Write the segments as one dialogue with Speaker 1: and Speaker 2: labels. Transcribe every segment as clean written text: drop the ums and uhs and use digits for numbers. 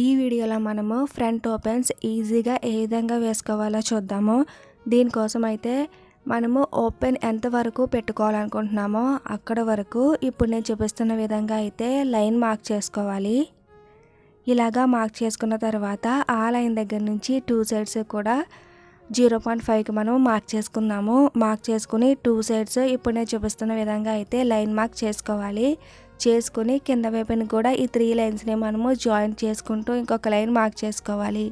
Speaker 1: ఈ వీడియోలో మనము ఫ్రంట్ ఓపెన్స్ ఈజీగా ఏ విధంగా వేసుకోవాలో చూద్దాము. దీనికోసం అయితే మనము ఓపెన్ ఎంత వరకు పెట్టుకోవాలనుకుంటున్నామో అక్కడ వరకు ఇప్పుడు నేను చూపిస్తున్న విధంగా అయితే లైన్ మార్క్ చేసుకోవాలి. ఇలాగా మార్క్ చేసుకున్న తర్వాత ఆ లైన్ దగ్గర నుంచి 2 సైడ్స్ కూడా 0.5కి మనం మార్క్ చేసుకుందాము. మార్క్ చేసుకుని 2 సైడ్స్ ఇప్పుడు నేను చూపిస్తున్న విధంగా అయితే లైన్ మార్క్ చేసుకోవాలి. చేసుకుని కింద వైపుని కూడా ఈ 3 లైన్స్ని మనము జాయింట్ చేసుకుంటూ ఇంకొక లైన్ మార్క్ చేసుకోవాలి.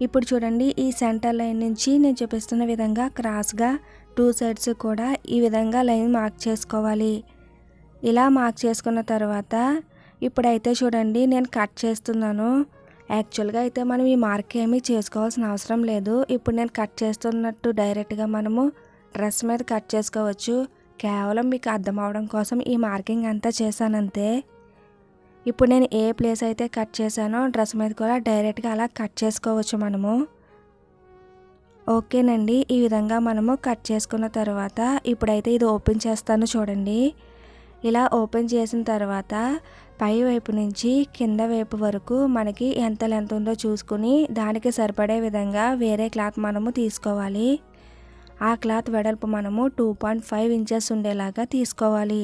Speaker 1: ఇప్పుడు చూడండి, ఈ సెంటర్ లైన్ నుంచి నేను చూపిస్తున్న విధంగా క్రాస్గా 2 సైడ్స్ కూడా ఈ విధంగా లైన్ మార్క్ చేసుకోవాలి. ఇలా మార్క్ చేసుకున్న తర్వాత ఇప్పుడైతే చూడండి నేను కట్ చేస్తున్నాను. యాక్చువల్గా అయితే మనం ఈ మార్క్ ఏమీ చేసుకోవాల్సిన అవసరం లేదు. ఇప్పుడు నేను కట్ చేస్తున్నట్టు డైరెక్ట్గా మనము డ్రెస్ మీద కట్ చేసుకోవచ్చు. కేవలం మీకు అర్థం అవడం కోసం ఈ మార్కింగ్ అంతా చేశానంతే. ఇప్పుడు నేను ఏ ప్లేస్ అయితే కట్ చేశానో డ్రెస్ మీద కూడా డైరెక్ట్గా అలా కట్ చేసుకోవచ్చు మనము. ఓకేనండి, ఈ విధంగా మనము కట్ చేసుకున్న తర్వాత ఇప్పుడైతే ఇది ఓపెన్ చేస్తాను చూడండి. ఇలా ఓపెన్ చేసిన తర్వాత పై వైపు నుంచి కింద వైపు వరకు మనకి ఎంత లెంత్ ఉందో చూసుకుని దానికి సరిపడే విధంగా వేరే క్లాత్ మనము తీసుకోవాలి. ఆ క్లాత్ వెడల్పు మనము 2.5 ఇంచెస్ ఉండేలాగా తీసుకోవాలి.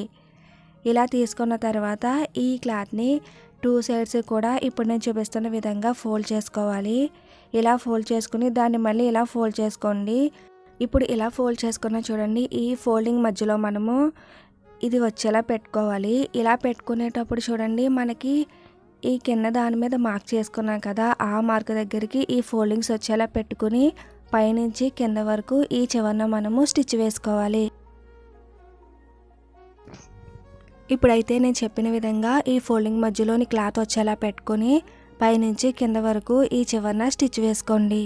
Speaker 1: ఇలా తీసుకున్న తర్వాత ఈ క్లాత్ని 2 సైడ్స్ కూడా ఇప్పుడు నేను చూపిస్తున్న విధంగా ఫోల్డ్ చేసుకోవాలి. ఇలా ఫోల్డ్ చేసుకుని దాన్ని మళ్ళీ ఇలా ఫోల్డ్ చేసుకోండి. ఇప్పుడు ఇలా ఫోల్డ్ చేసుకున్న చూడండి, ఈ ఫోల్డింగ్ మధ్యలో మనము ఇది వచ్చేలా పెట్టుకోవాలి. ఇలా పెట్టుకునేటప్పుడు చూడండి, మనకి ఈ కింద దాని మీద మార్క్ చేసుకున్నాం కదా, ఆ మార్క్ దగ్గరికి ఈ ఫోల్డింగ్స్ వచ్చేలా పెట్టుకుని పైనుంచి కింద వరకు ఈ చివరన మనము స్టిచ్ వేసుకోవాలి. ఇప్పుడైతే నేను చెప్పిన విధంగా ఈ ఫోల్డింగ్ మధ్యలోని క్లాత్ వచ్చేలా పెట్టుకుని పైనుంచి కింద వరకు ఈ చివరన స్టిచ్ వేసుకోండి.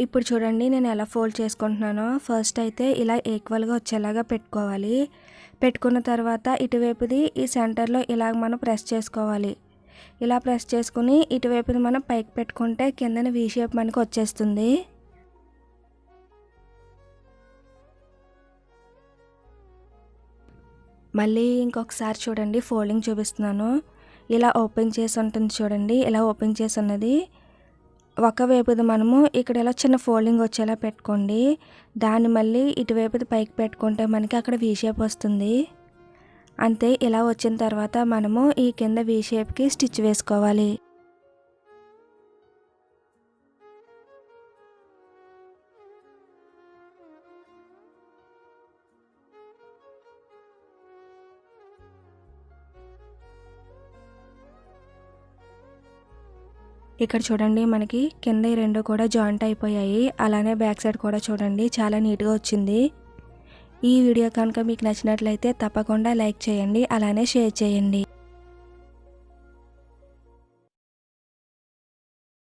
Speaker 1: ఇప్పుడు చూడండి నేను ఎలా ఫోల్డ్ చేసుకుంటున్నానో. ఫస్ట్ అయితే ఇలా ఈక్వల్గా వచ్చేలాగా పెట్టుకోవాలి. పెట్టుకున్న తర్వాత ఇటువైపుది ఈ సెంటర్లో ఇలాగ మనం ప్రెస్ చేసుకోవాలి. ఇలా ప్రెస్ చేసుకుని ఇటువైపుది మనం పైకి పెట్టుకుంటే కిందన వీ షేప్ మనకు వచ్చేస్తుంది. మళ్ళీ ఇంకొకసారి చూడండి, ఫోల్డింగ్ చూపిస్తున్నాను. ఇలా ఓపెన్ చేసి ఉంటుంది చూడండి, ఇలా ఓపెన్ చేసి ఉన్నది ఒకవైపుది మనము ఇక్కడ ఇలా చిన్న ఫోల్డింగ్ వచ్చేలా పెట్టుకోండి. దాన్ని మళ్ళీ ఇటువైపుది పైకి పెట్టుకుంటే మనకి అక్కడ వీ షేప్ వస్తుంది. అంతే, ఇలా వచ్చిన తర్వాత మనము ఈ కింద వీ షేప్కి స్టిచ్ వేసుకోవాలి. ఇక్కడ చూడండి, మనకి కింద ఈ 2 కూడా జాయింట్ అయిపోయాయి. అలానే బ్యాక్ సైడ్ కూడా చూడండి చాలా నీట్గా వచ్చింది. ఈ వీడియో కనుక మీకు నచ్చినట్లయితే తప్పకుండా లైక్ చేయండి, అలానే షేర్ చేయండి.